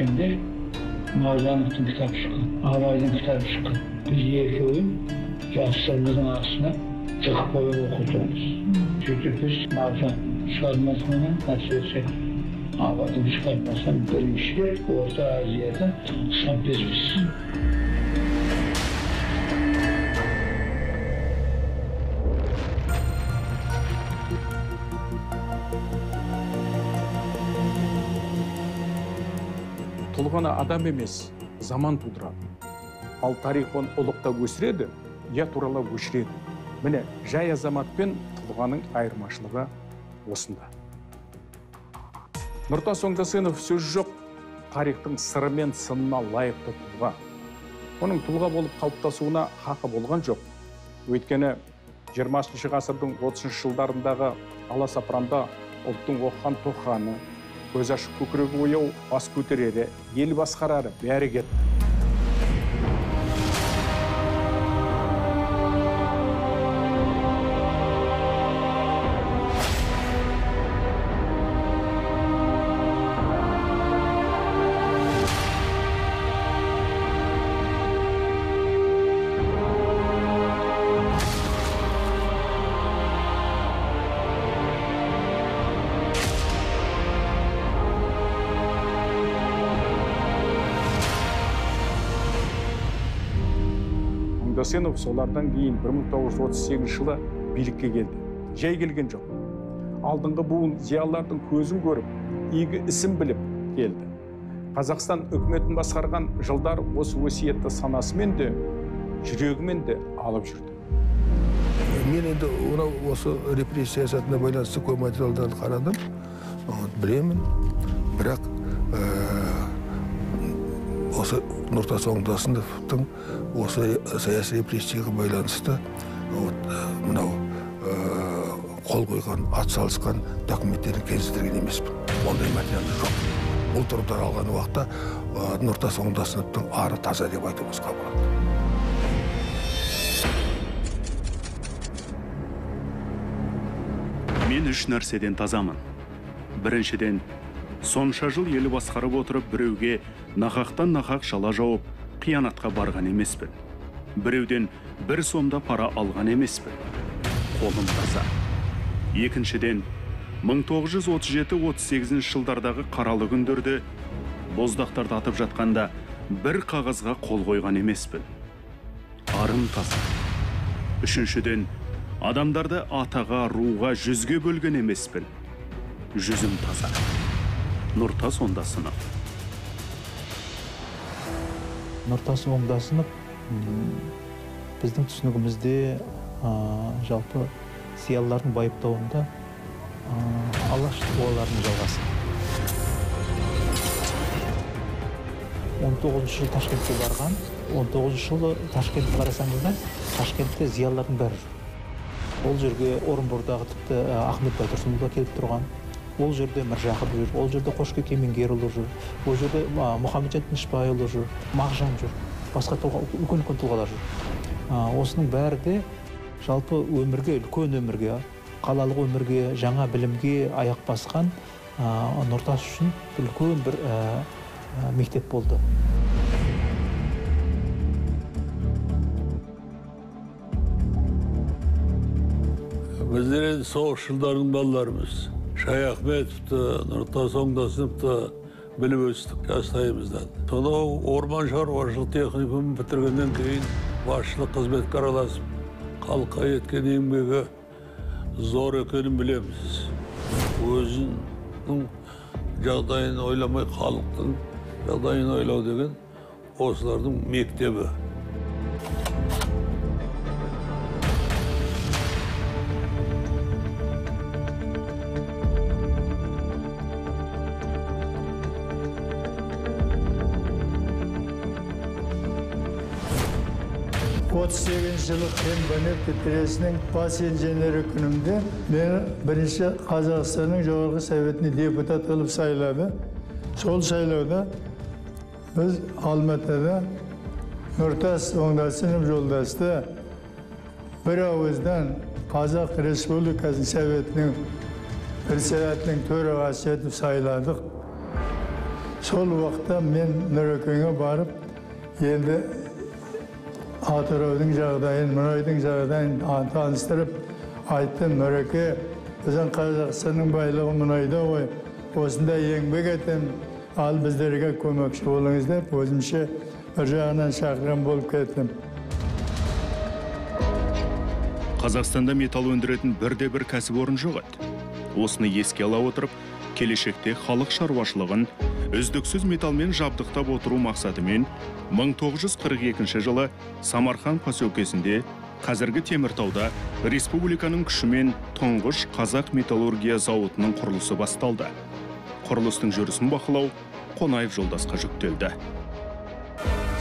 Şimdi Mağazanlık'ın kitabı çıkın, Ağabaydın kitabı çıkın. Biz ekibin yaşlarımızın arasına çıkıp böyle okudunuz. Çünkü biz mağazan çıkarmasını nasıl etsek, Ağabaydın çıkarmasını birinci Orta Aziye'de sabiz biz. Тұлғаны адам емес, заман тудырады. Ал тарих оны ұлықтап өсіреді, я туралап өшіреді. Міне, жай азамат пен тұлғаның айырмашылығы осында. Нұртас Оңдасынов сөз жоқ, тарихтың сыры мен сынына лайықты тұлға. Оның тұлға болып қалыптасуына хақы болған жоқ. Өйткені 20 ғасырдың 30 жылдарындағы аласапыранда ұлттың оққан тоққаны, көз ашып көкірегі ояу бас көтерері, ел басқарары бәрі кетті. Оңдасынов солардан кейін 1938 жылы билікке келді. Жай келген жоқ. Алдыңғы буын зиялылардың көзін көріп, игі ісін біліп келді. Қазақстан үкіметін басқарған жылдар осы өсиетті санасымен де, жүрегімен де алып жүрді. Мен енді осы репрессия саясатына байланысты көп материалдарды қарадым, білемін, бірақ осы Нұртас Оңдасыновтың осы саяси репрессияға байланысты мынау қол қойған, атсалысқан документтерді кездестірген емеспін. Ондай материалдар жоқ. Бұл тұрғыдан алған уақытта Нұртас Оңдасыновтың ары таза деп айтуымызға болады. Мен үш нәрседен тазамын. Біріншіден, сонша жыл елі басқарып отырып, біреуге нақақтан нақақ жала жауып, қиянатқа барған емеспін. Біреуден бір сомда пара алған емеспін. Қолым таза. Екіншіден, 1937-38 жылдардағы қаралы күндерде боздақтарды атып жатқанда бір қағазға қол қойған емеспін. Арым таза. Үшіншіден, адамдарды атаға, руға, жүзге бөлген емеспін. Жүзім таза. Нұртас Оңдасынов. Нұртас Оңдасынов біздің түсінігімізде жалпы зиялылардың байыптауында алаш тұлғаларының жалғасы. 19 жыл Ташкентке барған, 19 жылы Ташкентті қарасаңыздар, Ташкентте зиялылардың бәрі жүр. Ол жерге Орынбордағы тіпті Ахмет Байтұрсынұлы келіп тұрған. Ол жерде Міржақып жүр, ол жерде Қошке Кемеңгерұлы жүр, ол жерде Мұхамеджан Тынышпайұлы жүр, Мағжан жүр, басқа үлкен тұлғалар жүр. Осының бәрі де жалпы өмірге, үлкен өмірге, қалалық өмірге, жаңа білімге аяқ басқан Нұртас үшін үлкен бір мектеп болды. Біздер соғыс жылдарының балаларымыз. Шаяхметовті, Нұртас Оңдасыновты біліп өстік жастайымыздан. Сонау орман шаруашылық техникумын бітіргеннен кейін басшылық қызметке араласып, халыққа еткен еңбегі зор екенін білеміз. Өзінің жағдайын ойламай, халықтың жағдайын ойлау деген осылардың мектебі. жылы Кембанев Петресінің бас инженері күнімде мені бірінші Қазақстанның жоғарғы советіне депутат қылып сайлады. Сол сайлауда біз Алматыда Нұртас Оңдасынов жолдасты бір ауыздан Қазақ Республикасының советінің председателінің төрағасы етіп сайладық. Сол уақытта мен Нұрекеңе барып, енді Атыраудың жағдайын, мұнайдың жағдайын таныстырып, айттым, Нұреке, біздің Қазақстанның байлығы мұнайда ғой, осында еңбек етем, ал біздерге көмекші болыңыз деп, өзімше бір жағынан шақырған болып кеттім. Қазақстанда металл өндіретін бірде-бір кәсіпорын жоқ еді. Осыны еске ала отырып, келешекте халық шаруашылығын үздіксіз металмен жабдықтап отыру мақсатымен 1942 жылы Самарқан поселкесінде, қазіргі Теміртауда республиканың күшімен тұңғыш қазақ металлургия зауытының құрылысы басталды. Құрылыстың жүрісін бақылау Қонаев Жолдасқа жүктелді.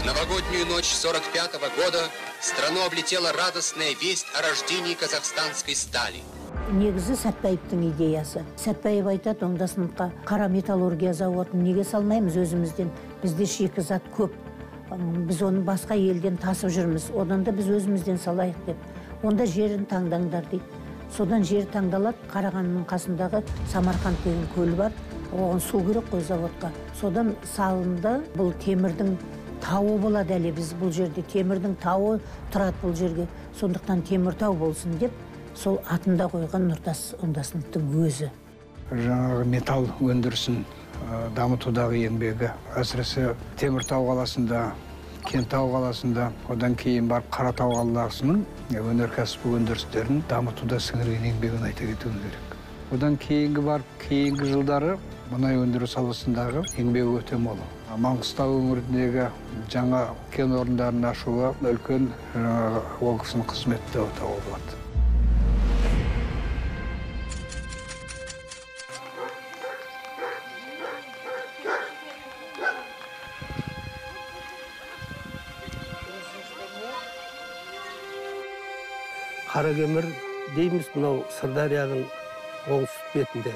В новогоднюю ночь 45-го года страну облетела радостная весть о рождении казахстанской стали. Негізі Сәтбаевтың идеясы. Сәтбаев айтады, онда сыныпқа қара металлургия зауытын неге салмаймыз өзімізден? Бізде шикізат көп. Біз оны басқа елден тасып жүрміз. Одан да біз өзімізден салайық деп. Онда жерін таңдаңдар дейді. Содан жер таңдалады, Қарағандының қасындағы Самарқанд деген көл бар. Оған су керек қой заводқа. Содан салынды. Бұл темірдің тауы болады әлі, біз бұл жерде темірдің тауы тұрады бұл жерге. Сондықтан Теміртау болсын деп, сол атында қойған Нұртас Оңдасыновтың өзі. Жаңағы металл өндірісін дамытудағы еңбегі, әсіресе Теміртау қаласында, Кентау қаласында, одан кейін барып Қаратау қаласының өнеркәсіп өндірістерін дамытуда сіңірген еңбегін айта кетуіміз керек. Одан кейінгі жылдары мұнай өндіру саласындағы еңбегі өте мол. Маңғыстау өңіріндегі жаңа кен орындарын ашуы үлкен ол кісінің қызметі деп атауға болады. Қаракемір дейміз, мынау Сырдарияның оңтүстік бетінде,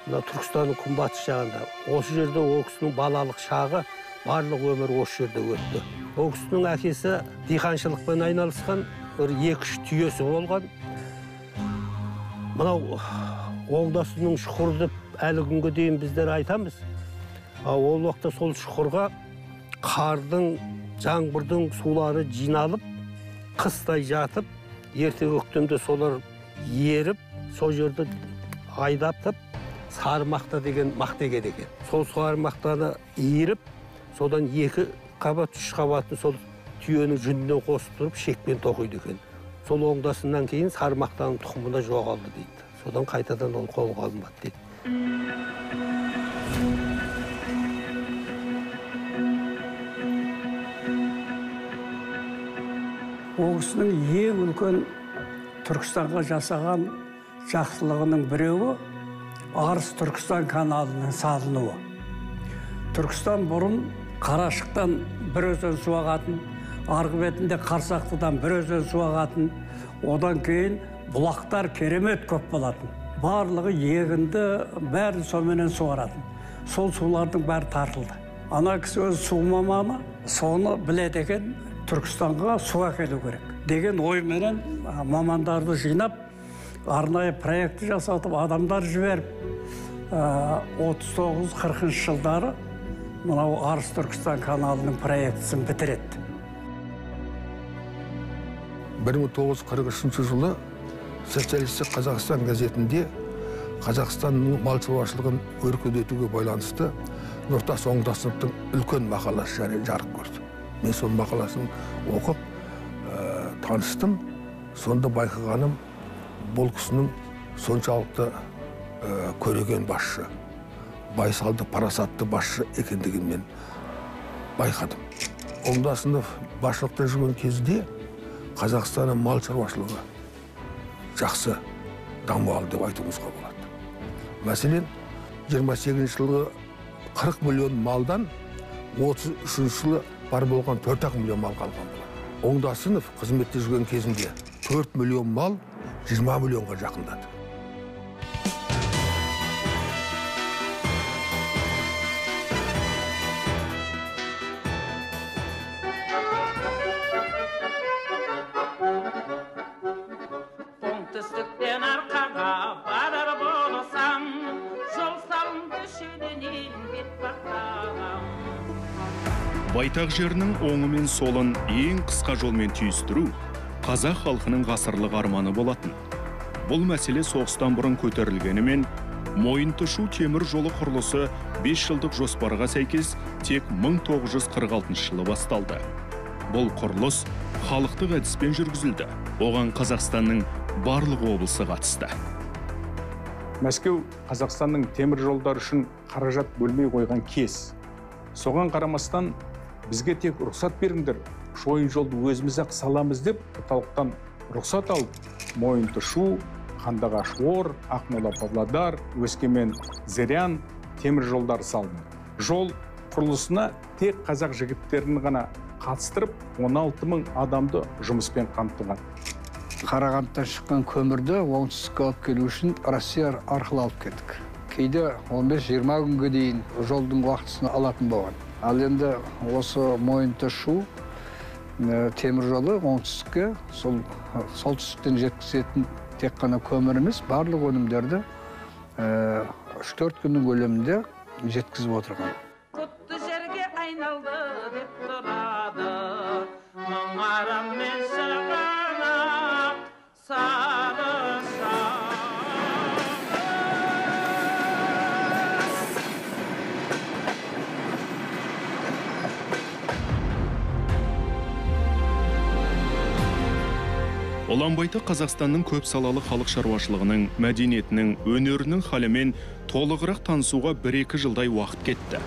мынау Түркістанның күнбатыс жағында. Осы жерде ол кісінің балалық шағы, барлық өмір осы жерде өтті. Ол кісінің әкесі диқаншылықпен айналысқан, бір 2-3 түйесі болған. Мынау Оңдасының шұқыр деп әлі күнге дейін біздер айтамыз. Ол уақытта сол шұқырға қардың, жаңбырдың сулары жиналып, қыстай жатып, ерте көктемде солар еріп, сол жерді айдаптып, сарымақта деген мақта егеді екен. Сол сарымақтаны иіріп, содан 2 қабат, 3 қабатын сол түйенің жүнінен қосып тұрып, шекпен тоқиды екен. Сол Оңдасынан кейін сарымақтаның тұқымына жоғалды дейді. Содан қайтадан ол қолға алынбады дейді. Ол кісінің ең үлкен Түркістанға жасаған жақсылығының біреуі Арыс Түркістан каналының салынуы. Түркістан бұрын Қарашықтан бір өзен су ағатын, арғы бетінде Қарсақтыдан бір өзен су ағатын, одан кейін бұлақтар керемет көп болатын. Барлығы егінді бәрін соменен суаратын. Сол сулардың бәрі тартылды. Ана кісі өз су маманы, соны біледі екен, Түркістанға су әкелу керек деген ойменен мамандарды жинап, арнайы проекті жасатып, адамдар жіберіп, 39-40 жылдары мынау Арыс Түркістан каналының проектісін бітіреді. 1943 жылы социалистік Қазақстан газетінде Қазақстанның мал шаруашылығын өркендетуге байланысты Нұртас Оңдасыновтың үлкен мақаласы жарық көрді. Мен сол мақаласын оқып, таныстым. Сонда байқағаным, бұл кісінің соншалықты көреген басшы, байсалды, парасатты басшы екендігін мен байқадым. Оңдасынов басшылықта жүрген кезде Қазақстанның мал шаруашылығы жақсы даму алды деп айтуымызға болады. Мәселен, 28 жылғы 40 миллион малдан 33 жылы бар болған 4 миллион мал қалған болады. Оңдасынов қызметте жүрген кезінде 4 миллион мал 20 миллионға жақындады. Оңтүстіктен арқаға барар болсам, жол салынды шөлінен бет бақта. Байтақ жерінің оңы мен солын ең қысқа жолмен түйістіру қазақ халқының ғасырлық арманы болатын. Бұл мәселе соғыстан бұрын көтерілгенімен, Мойынтұшу темір жолы құрылысы 5 жылдық жоспарға сәйкес тек 1946 жылы басталды. Бұл құрылыс халықтық әдіспен жүргізілді. Оған Қазақстанның барлық облысы қатысты. Мәскеу Қазақстанның темір жолдар үшін қаражат бөлмей қойған кез. Соған қарамастан бізге тек рұқсат беріңдер, шойын жолды өзіміз-ақ саламыз деп орталықтан рұқсат алып, Мойынтұшу, Қандыағаш-Ор, Ақмола-Павлодар, Өскемен-Зырян темір жолдар салынды. Жол құрылысына тек қазақ жігіттерін ғана қатыстырып, 16 000 адамды жұмыспен қамтыған. Қарағандыдан шыққан көмірді оңтүстікке алып келу үшін Россия арқылы алып кеттік. Кейде 15-20 күнге дейін жолдың уақытысын алатын болған. Ал енді осы Мойынтұшу темір жолы оңтүстікке, солтүстіктен жеткізетін тек қана көмір емес, барлық өнімдерді 3-4 күннің көлемінде жеткізіп отырған. Құтты жерге айналды деп тұрады, мұңарам мен сырғанап, сағынсам. Ұланбайтақ Қазақстанның көп салалы халық шаруашылығының, мәдениетінің, өнерінің халімен толығырақ танысуға 1-2 жылдай уақыт кетті.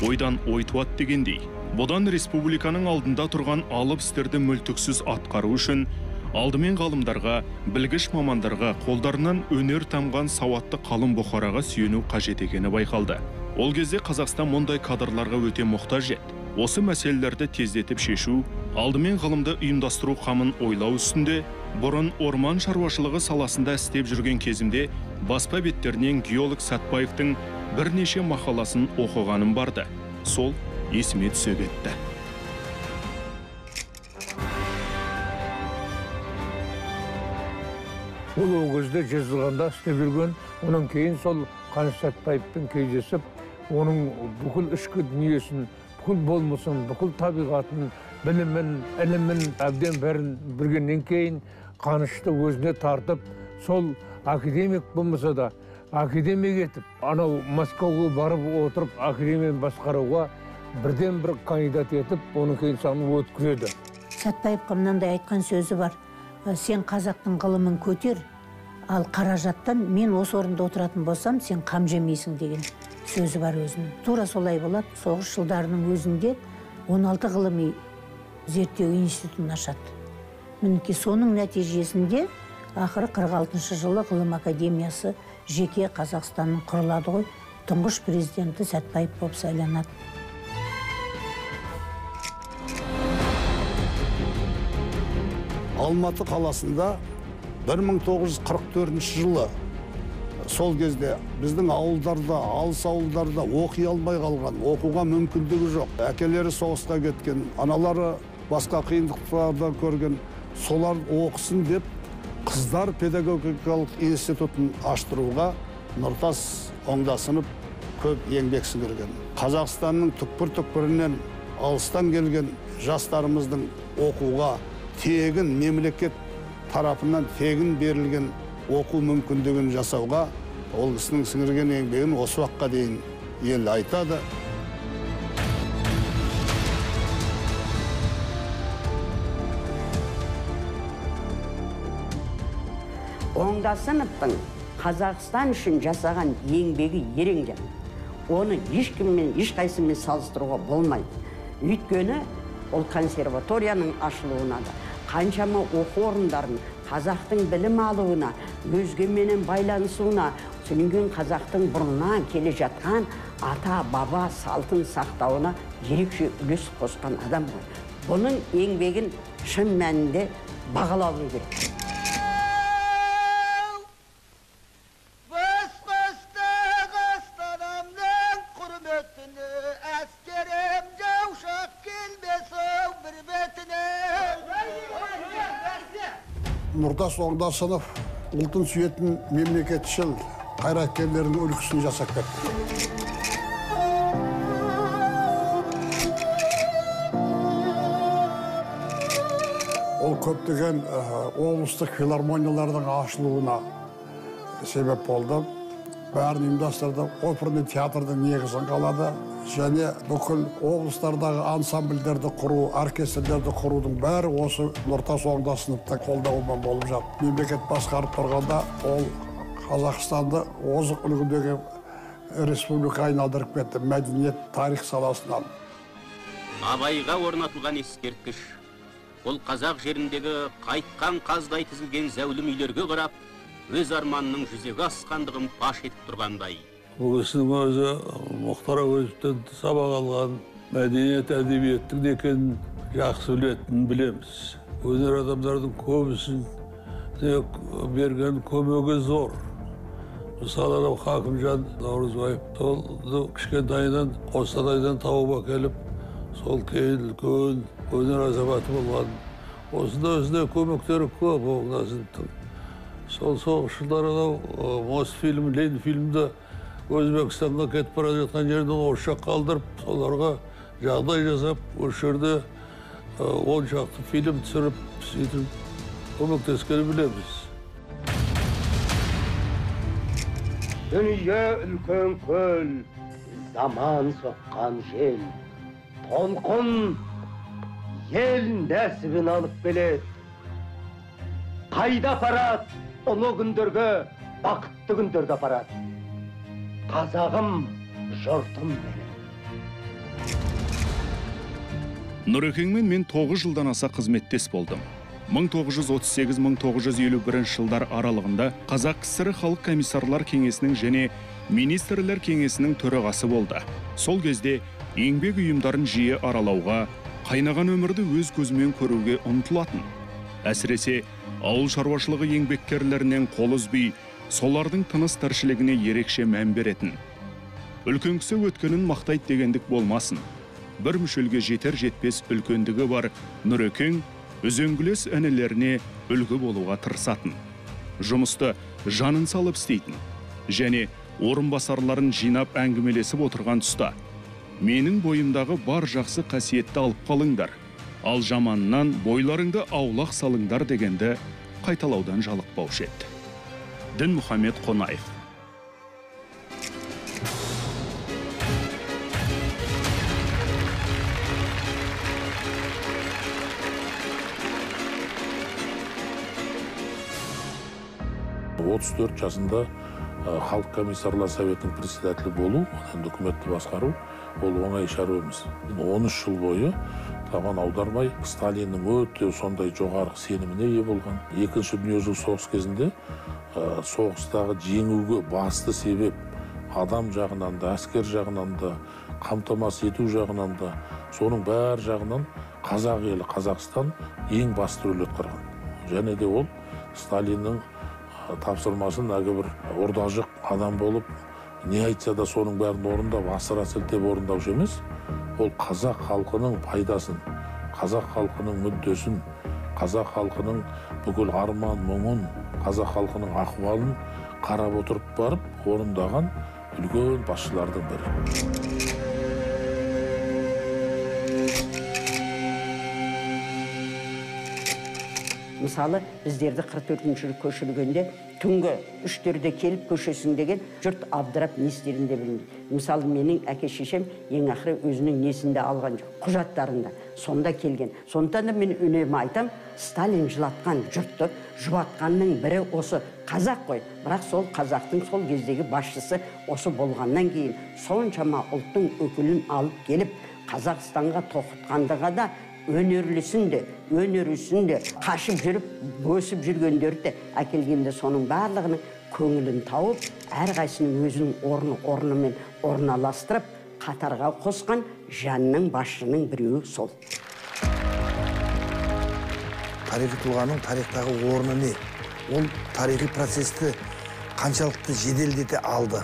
Ойдан ой туады дегендей, бұдан республиканың алдында тұрған алып істерді мүлтіксіз атқару үшін алдымен ғалымдарға, білгіш мамандарға, қолдарынан өнер тамған сауатты қалың бұқараға сүйену қажет екені байқалды. Ол кезде Қазақстан мұндай кадрларға өте мұқтаж еді. Осы мәселелерді тездетіп шешу, алдымен ғылымды ұйымдастыру қамын ойлау үстінде, бұрын орман шаруашылығы саласында істеп жүрген кезімде баспа беттерінен геолог Сәтбаевтың бірнеше мақаласын оқығаным барды. Сол есіме түсе кетті. Ол кезде жазылғанда істеп жүрген, оның кейін сол Қаныш Сәтбаевпен кездесіп, оның бүкіл ішкі дүниесін, бүкіл болмысын, бүкіл табиғатын, білімін, ілімін, әбден бәрін білгеннен кейін Қанышты өзіне тартып, сол академик болмаса да, академик етіп, анау Москваға барып отырып, академияны басқаруға бірден бір кандидат етіп, оның кейін санын өткізеді. Сәтбаевқа мынандай айтқан сөзі бар. Сен қазақтың ғылымын көтер, ал қаражаттан мен осы орында отыратын болсам, сен қам жемейсің деген сөзі бар өзінің. Тура солай болады. Соғыс жылдарының өзінде 16 ғылыми зерттеу институтын ашады. Мінекей соның нәтижесінде ақыры 46 жылы ғылым академиясы жеке Қазақстанның құрылады ғой. Тұңғыш президенті Сәтбаев болып сайланады. Алматы қаласында 1944 жылы сол кезде біздің ауылдарда, алыс ауылдарда оқи алмай қалған, оқуға мүмкіндігі жоқ. Әкелері соғысқа кеткен, аналары басқа қиындықтарды көрген, солар оқысын деп қыздар педагогикалық институтын аштыруға Нұртас Оңдасынов көп еңбек сіңірген. Қазақстанның түкпір-түкпірінен алыстан келген жастарымыздың оқуға тегін мемлекет тарапынан тегін берілген оқу мүмкіндігін жасауға ол кісінің сіңірген еңбегін осы уақытқа дейін ел айтады. Оңдасыновтың Қазақстан үшін жасаған еңбегі еренген. Оны ешкіммен, ешқайсымен салыстыруға болмайды. Өйткені ол консерваторияның ашылуына да, қаншама оқу орындарын қазақтың білім алуына, өзгеменен байланысуына, сөйленген қазақтың бұрыннан келе жатқан ата, баба салтын сақтауына ерекше үлес қосқан адам ғой. Бұның еңбегін шын мәнінде бағалау керек. Нұртас Оңдасынов ұлтын сүйетін мемлекетшіл қайраткерлердің үлгісін жасап кетті. ол көптеген облыстық филармониялардың ашылуына себеп болды. Бәрін ұйымдастырды. Оперный театрдың негізін қалады. Және бүкіл облыстардағы ансамбльдерді құру, оркестрлерді құрудың бәрі осы Нұртас Оңдасыновтың қолдауымен болып жатты. Мемлекет басқарып тұрғанда ол Қазақстанды озық үлгідегі республика айналдырып кетті мәдениет, тарих саласынан. Абайға орнатылған ескерткіш. Ол қазақ жеріндегі қайтқан қаздай тізілген зәулім үйлерге қарап, өз арманының жүзеге асқандығын паш етіп тұрғандай. Бұл кісінің өзі Мұхтар Әуезовтен сабақ алған, мәдениет әдебиеттің екенін жақсы білетінін білеміз. Өнер адамдардың көбісін берген көмегі зор. Мысалы, Хакімжан Наурызбаев сол кішкентайынан Қостанайдан тауып әкеліп, сол кейін үлкен өнер азаматы болған. Осында өзіне көмектері көп Оңдасыновтың. Сол соғыс жылдары Мосфильм, Ленфильмді Өзбекстанға кетіп бара жатқан жерден орысша қалдырып, соларға жағдай жасап, осы жерде 10 шақты фильм түсіріп, сөйтіп көмектескені білеміз. Дүние үлкен көл, заман соққан жел, толқын ел нәсібін алып келеді. Қайда апарат, ұлы күндерге, бақытты күндерге апарат. Қазағым, жұртым менің. Нұрекеңмен мен 9 жылдан аса қызметтес болдым. 1938-1951 жылдар аралығында Қазақ КСР Халық комиссарлар кеңесінің және министрлер кеңесінің төрағасы болды. Сол кезде еңбек ұйымдарын жиі аралауға, қайнаған өмірді өз көзімен көруге ұмтылатын. Әсіресе ауыл шаруашылығы еңбеккерлерінен қол үзбей, солардың тыныс тіршілігіне ерекше мән беретін. Үлкен кісі өткенін мақтайды дегендік болмасын. Бір мүшелге жетер жетпес үлкендігі бар Нұрекең үзеңгілес інілеріне үлгі болуға тырысатын. Жұмысты жанын салып істейтін. Және орынбасарларын жинап әңгімелесіп отырған тұста менің бойымдағы бар жақсы қасиетті алып қалыңдар, ал жаманнан бойларыңды аулақ салыңдар дегенді қайталаудан жалықпаушы еді. Дінмұхамед Қонаев. «34 жасында Халық комиссарлар советінің председателі болу, үкіметті басқару, ол оңай шаруа емес. 13 жыл бойы табан аудармай, Сталиннің өте сондай жоғары сеніміне ие болған. Екінші дүниежүзілік соғыс кезінде соғыстағы жеңуге басты себеп адам жағынан да, әскер жағынан да, қамтамасыз ету жағынан да, соның бәр жағынан қазақ елі, Қазақстан ең басты рөл атқарған. Және де ол Сталиннің тапсырмасын әгі бір ордажық адам болып, не айтса да соның бәрін орындап, асыра сілтеп орындаушы емес, ол қазақ халқының пайдасын, қазақ халқының мүддесін, қазақ халқының бүкіл арман, мұңын, қазақ халқының ахуалын қарап отырып барып, орындаған үлкен басшылардың бірі. Мысалы, біздерді 44-ші көшіргенде түнгі 3-терде келіп көшесін деген жұрт абдырап не істерінде білмейді. Мысалы, менің әке-шешем ең ақыры өзінің несінде алған жоқ, құжаттарында. Сонда келген. Сондықтан да мен үнемі айтам, Сталин жылатқан жұртты жұбатқанның бірі осы қазақ қой. Бірақ сол қазақтың сол кездегі басшысы осы болғаннан кейін соншама ұлттың өкілін алып келіп, Қазақстанға тоқытқандыға да өнерлісінде, өнерісінде қашып жүріп, бөсіп жүргендерді әкелгенде соның барлығының көңілін тауып, әрқайсының өзінің орнымен орналастырып, қатарға қосқан жанның басшының біреуі сол. Тарихи тұлғаның тарихтағы орны не? Ол тарихи процесті қаншалықты жеделдете алды?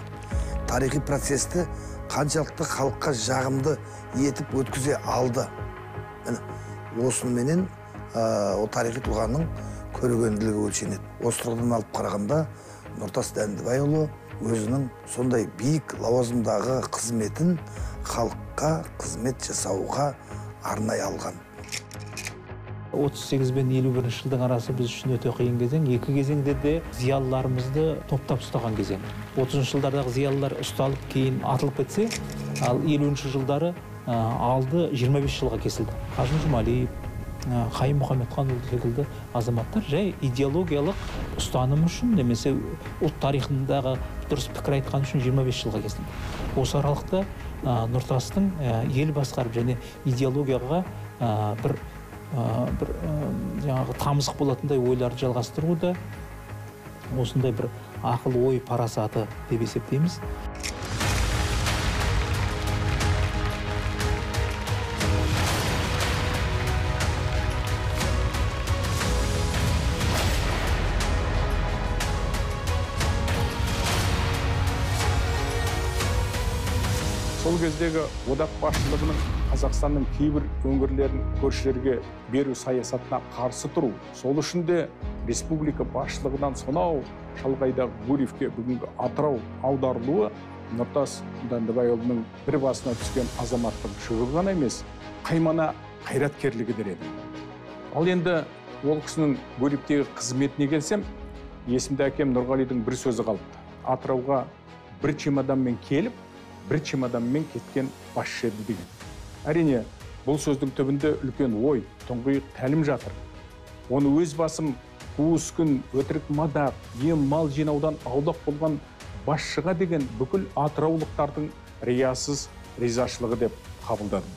Тарихи процесті қаншалықты халыққа жағымды етіп өткізе алды? Осыменен ол тарихи тұлғаның көрегенділігі өлшенеді. Осы тұрғыдан алып қарағанда Нұртас Дәндібайұлы өзінің сондай биік лауазымдағы қызметін халыққа қызмет жасауға арнай алған. 38 бен 51 жылдың арасы біз үшін өте қиын кезең. Екі кезеңде де зиялыларымызды топтап ұстаған кезең. 30 жылдардағы зиялылар ұсталып кейін атылып кетсе, ал 50 жылдары алды 25 жылға кесілді. Қажым Жұмалиев, Қайым Мұхаммедханұлы секілді азаматтар жай идеологиялық ұстаным үшін немесе ұлт тарихындағы дұрыс пікір айтқан үшін 25 жылға кесілді. Осы аралықта Нұртастың ел басқарып және идеологияға бір жаңағы тамызық болатындай ойларды жалғастыру да осындай бір ақыл ой парасаты деп есептейміз. Сол кездегі одақ басшылығының Қазақстанның кейбір өңірлерін көршілерге беру саясатына қарсы тұру. Сол үшін де республика басшылығынан сонау шалғайдағы Гурьевке бүгінгі Атырау аударылуы Нұртас Дәндібайұлының бір басына түскен азаматтық жүгі ғана емес, қаймана қайраткерлігі дер еді. Ал енді ол кісінің Гурьевтегі қызметіне келсем, есімде әкем Нұрғалидың бір сөзі қалыпты. Атырауға бір чемоданмен келіп, бір чемоданмен кеткен басшы еді деген. Әрине, бұл сөздің түбінде үлкен ой, тұңғиық тәлім жатыр. Оны өз басым қуыс күн, өтірік мадақ, ем мал жинаудан аулақ болған басшыға деген бүкіл атыраулықтардың риясыз ризашылығы деп қабылдадым.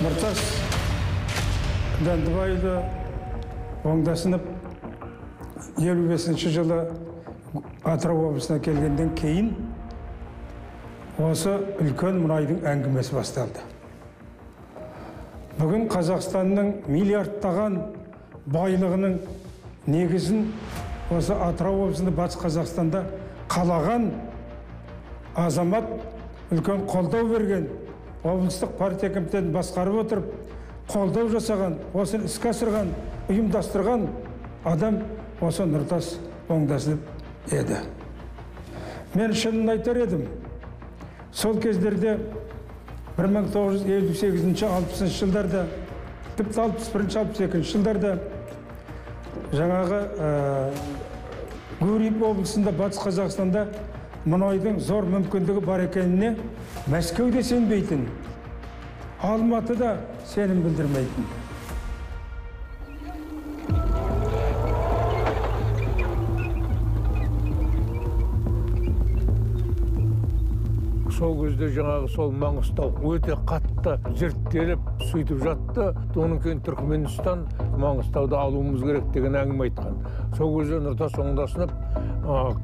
Нұртас Дәндібайұлы оңдасынып 55 жылы Атырау облысына келгенден кейін осы үлкен мұнайдың әңгімесі басталды. Бүгін Қазақстанның миллиардтаған байлығының негізін осы Атырау облысында Батыс Қазақстанда қалаған азамат үлкен қолдау берген, облыстық партия комитетін басқарып отырып, қолдау жасаған, осыны іске асырған, ұйымдастырған адам осы Нұртас Оңдасынов еді. Мен шынын айтар едім. Сол кездерде 1958-60 жылдарда, тіпті 61-62 жылдарда жаңағы Гурьев облысында, Батыс Қазақстанда мұнайдың зор мүмкіндігі бар екеніне Мәскеуде сенбейтін, Алматыда сенім білдірмейтін. Сол кезде жаңағы сол Маңғыстау өте қатты зерттеліп сөйтіп жатты. Оның кейін Түркменстан Маңғыстауды алуымыз керек деген әңгіме айтқан. Сол кезде Нұртас Оңдасынов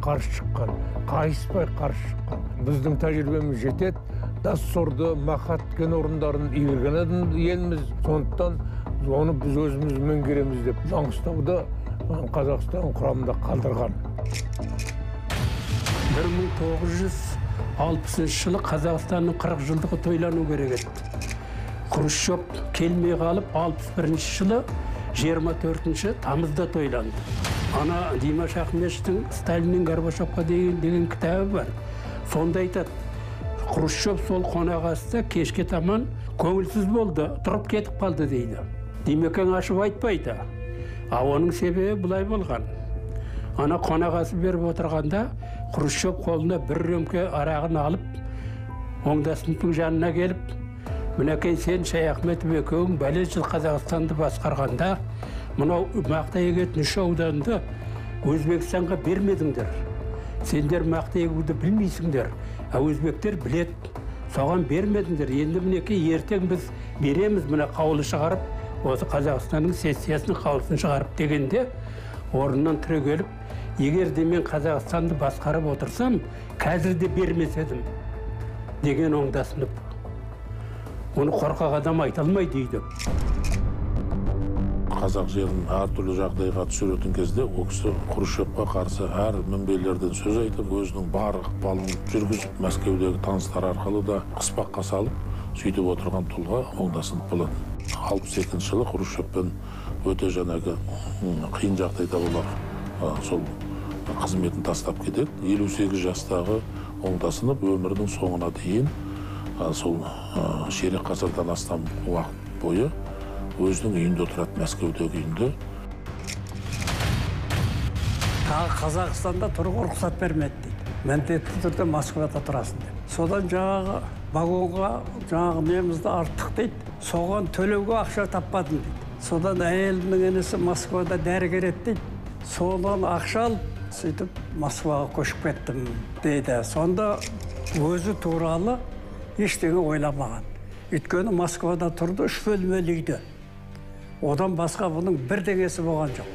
қарсы шыққан, қайыспай қарсы шыққан. Біздің тәжірибеміз жетеді. Доссорды, Мақат кен орындарын игерген елміз. Сондықтан оны біз өзіміз меңгереміз деп Маңғыстауды Қазақстан құрамында қалдырған. 1960 жылы Қазақстанның 40 жылдығы тойлану керек еді. Хрущев келмей қалып, 61 жылы 24 тамызда тойланды. Ана Димаш Ахметовтың Сталиннен Горбачевқа деген кітабы бар. Сонда айтады, Хрущев сол қонақасыда кешке таман көңілсіз болды, тұрып кетіп қалды дейді. Демекең ашып айтпайды. А оның себебі бұлай болған. Ана қонақасы беріп отырғанда Хрущев қолына бір рөмке арағын алып, Оңдасыновтың жанына келіп, мінекей сен Шаяхметов екеуің бәле жыл Қазақстанды басқарғанда, мынау мақта егетін 3 ауданды Өзбекстанға бермедіңдер. Сендер мақта егуді білмейсіңдер, а өзбектер білет. Соған бермедіңдер. Енді мінекей ертең біз береміз, мына қаулы шығарып, осы Қазақстанның сессиясының қаулысын шығарып дегенде, орнынан түрегеліп, егер де мен Қазақстанды басқарып отырсам, қазір де бермес едім деген Оңдасынов. Оны қорқақ адам айта алмайды дейді. Қазақ жерін әртүрлі жағдайға түсіретін кезде ол кісі Хрущевқа қарсы әр мінбелерден сөз айтып, өзінің бар ықпалын жүргізіп, Мәскеудегі таныстар арқылы да қыспаққа салып, сөйтіп отырған тұлға Оңдасынов болады. 62 жылы Хрущевпен өте жаңағы қиын жағдайда олар сол қызметін тастап кетеді. 58 жастағы Оңдасынов өмірінің соңына дейін сол ширек ғасырдан астам уақыт бойы өзінің үйінде отырады, Мәскеудегі үйінде. Тағы Қазақстанда тұруға рұқсат бермеді дейді. Міндетті түрде Москвада тұрасың деп. Содан жаңағы вагонға жаңағы немізді арттық дейді. Соған төлеуге ақша таппадым дейді. Содан әйелімнің інісі Москвада дәрігер еді дейді. Содан ақша алып, сөйтіп Москваға көшіп кеттім дейді. Сонда өзі туралы ештеңе ойламаған. Өйткені Москвада тұрды 3 бөлмелі үйде. Одан басқа бұның бірдеңесі болған жоқ.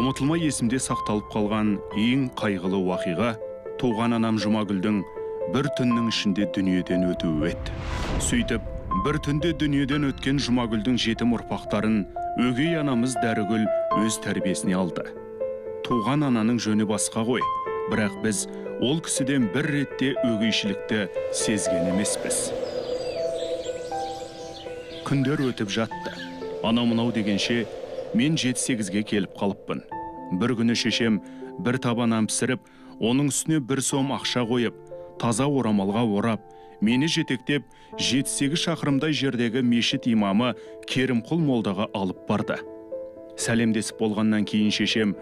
Ұмытылмай есімде сақталып қалған ең қайғылы уақиға туған анам Жұмагүлдің бір түннің ішінде дүниеден өтуі еді. Сөйтіп, бір түнде дүниеден өткен Жұмагүлдің жетім ұрпақтарын өгей анамыз Дәрігүл өз тәрбиесіне алды. Туған ананың жөні басқа ғой, бірақ біз ол кісіден бір ретте өгейшілікті сезген емеспіз. Күндер өтіп жатты. Анау-мынау дегенше мен 7-8-ге келіп қалыппын. Бір күні шешем бір табанан пісіріп, оның үстіне бір сом ақша қойып, таза орамалға орап, мені жетектеп 7-8 шақырымдай жердегі мешіт имамы Керімқұл молдаға алып барды. Сәлемдесіп болғаннан кейін шешем,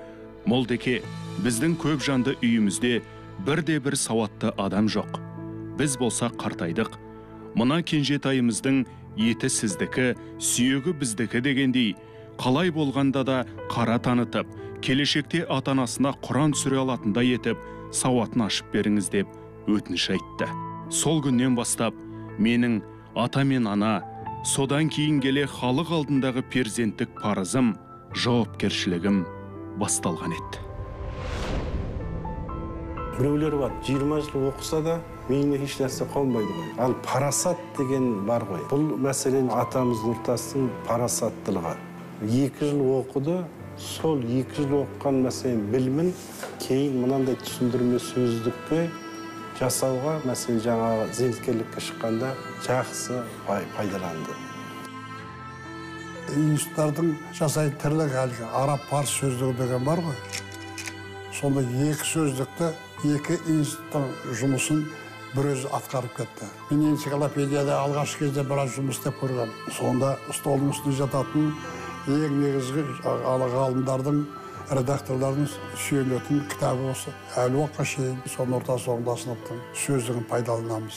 молдеке, біздің көп жанды үйімізде бірде-бір сауатты адам жоқ. Біз болсақ қартайдық. Мына кенжетайымыздың еті сіздікі, сүйегі біздікі дегендей, қалай болғанда да қара танытып, келешекте ата-анасына Құран түсіре алатындай етіп, сауатын ашып беріңіз деп өтініш айтты. Сол күннен бастап, менің ата мен ана, содан кейін келе халық алдындағы перзенттік парызым, жауапкершілігім басталған еді. Біреулер бар, 20 жыл оқыса да, миына еш нәрсе қалмайды ғой. Ал парасат деген бар ғой. Бұл мәселен атамыз Нұртастың парасаттылығы. 2 жыл оқыды, сол 2 жыл оқыған мәселен білімін кейін мынандай түсіндірме сөздікке жасауға, мәселен жаңағы зейнеткерлікке шыққанда жақсы пайдаланды. Институттардың жасайтын тірлік әлгі араб парсы сөздігі деген бар ғой. Сонда 2 сөздікті 2 институттың жұмысын бір өзі атқарып кетті. Мен энциклопедияда алғаш кезде біраз жұмыс істеп көрген. Сонда столдың үстіне жататын ең негізгі ғалымдардың, редакторлардың сүйенетін кітабы осы. Әлі уақытқа шейін соның орта-соңында сыныптың сөздігін пайдаланамыз.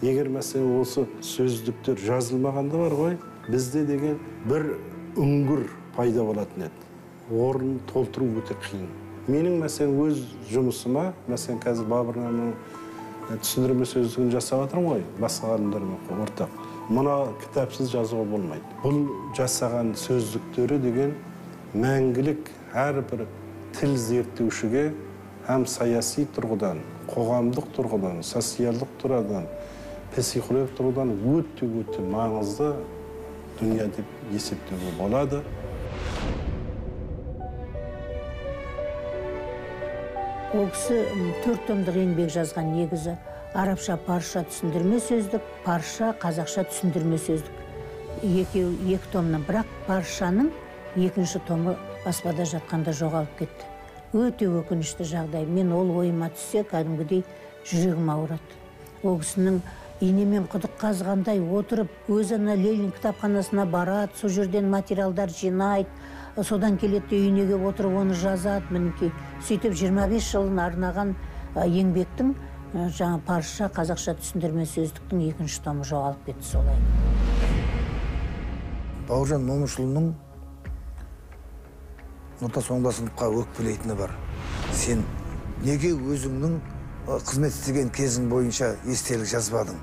Егер мәселен осы сөздіктер жазылмағанда бар ғой, бізде деген бір үңгір пайда болатын еді. Орнын толтыру өте қиын. Менің мәселен өз жұмысыма, мәселен қазір Бабырнаның түсіндірме сөздігін жасап жатырмын ғой, басқа ғалымдармен ортақ. Мұна кітапсыз жазуға болмайды. Бұл жасаған сөздіктері деген мәңгілік әрбір тіл зерттеушіге әм саяси тұрғыдан, қоғамдық тұрғыдан, социалдық тұрғыдан, психологиялық тұрғыдан өте маңызды дүние деп есептеуге болады. Ол кісі 4 томдық еңбек жазған, негізі арабша парша түсіндірме сөздік, парша қазақша түсіндірме сөздік. 2 томнан, бірақ паршаның 2-ші томы баспада жатқанда жоғалып кетті. Өте өкінішті жағдай. Мен ол ойыма түссе, кәдімгідей жүрегім ауырады. Ол кісінің инемен құдық қазғандай отырып, өзі Ленин кітапханасына барады, сол жерден материалдар жинайды, содан келетті үйіне келіп отырып оны жазады, мінекей. Сөйтіп 25 жылын арнаған еңбектің жаңа парша қазақша түсіндірме сөздіктің 2-ші томы жоғалып кетті солай. Бауыржан Момышұлының орта-соңында сыныпқа өкпелейтіні бар. Сен неге өзіңнің қызмет істеген кезің бойынша естелік жазбадың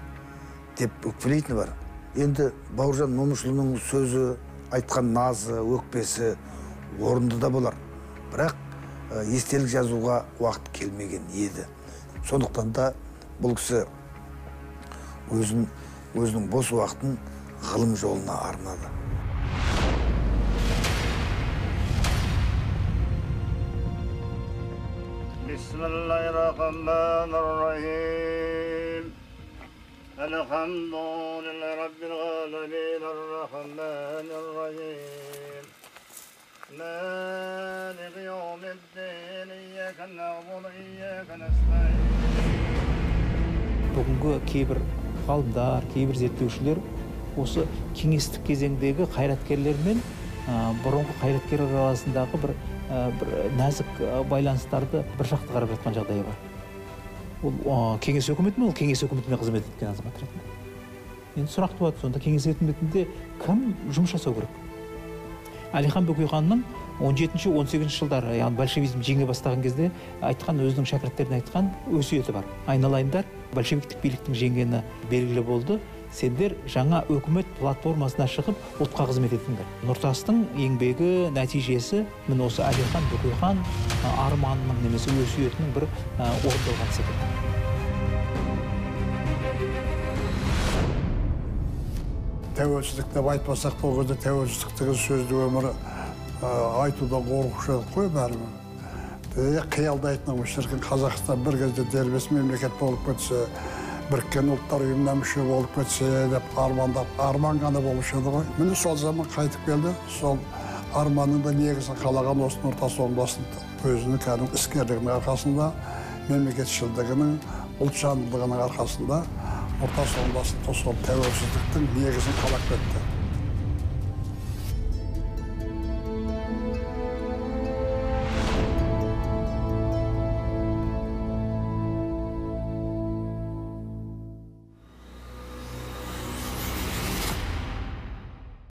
деп өкпелейтіні бар. Енді Бауыржан Момышұлының сөзі, айтқан назы, өкпесі орынды да болар. Бірақ естелік жазуға уақыт келмеген еді. Сондықтан да бұл кісі өзінің бос уақытын ғылым жолына арнады. Bismillahirrahmanirrahim. Elhamdülillahi Rabbil alemin, Errahmanirrahim. مالك يوم الدين إياك نعبد وإياك نستعين. Бүгінгі кейбір ғалымдар, кейбір зерттеушілер осы кеңестік кезеңдегі қайраткерлер мен бұрынғы қайраткерлер арасындағы бір нәзік байланыстарды бір жақты қарап жатқан жағдайы бар. Ол кеңес өкіметі ол кеңес өкіметіне қызмет еткен азамат ретінде. Енді сұрақ туады, сонда кеңес өкіметінде кім жұмыс жасау керек? Әлихан Бөкейханның 17-18 жылдары, яғни большевизм жеңе бастаған кезде айтқан, өзінің шәкірттеріне айтқан өсиеті бар. Айналайындар, большевиктік биліктің жеңгені белгілі болды. Сендер жаңа өкімет платформасына шығып, отқа қызмет етіңдер. Нұртастың еңбегі нәтижесі міне осы Әлихан Бөкейхан арманының немесе өсиетінің бір орындалған секілді. Тәуелсіздік деп айтпасақ, бұл кезде тәуелсіздіктегі сөзді өмірі айтудан қорқушылық қой бәрібір. Қиялдайтын шіркін Қазақстан бір кезде дербес мемлекет болып кетсе, біріккен ұлттар ұйымына мүше болып кетсе деп арман ғана болушы еді ғой. Міне сол заман қайтып келді. Сол арманның да негізін қалаған осы Нұртас Оңдасын өзінің кәдімгі іскерлігінің арқасында, мемлекетшілдігінің, ұлтжандылығының арқасында Нұртас Оңдасын сол тәуелсіздіктің негізін қалап кетті.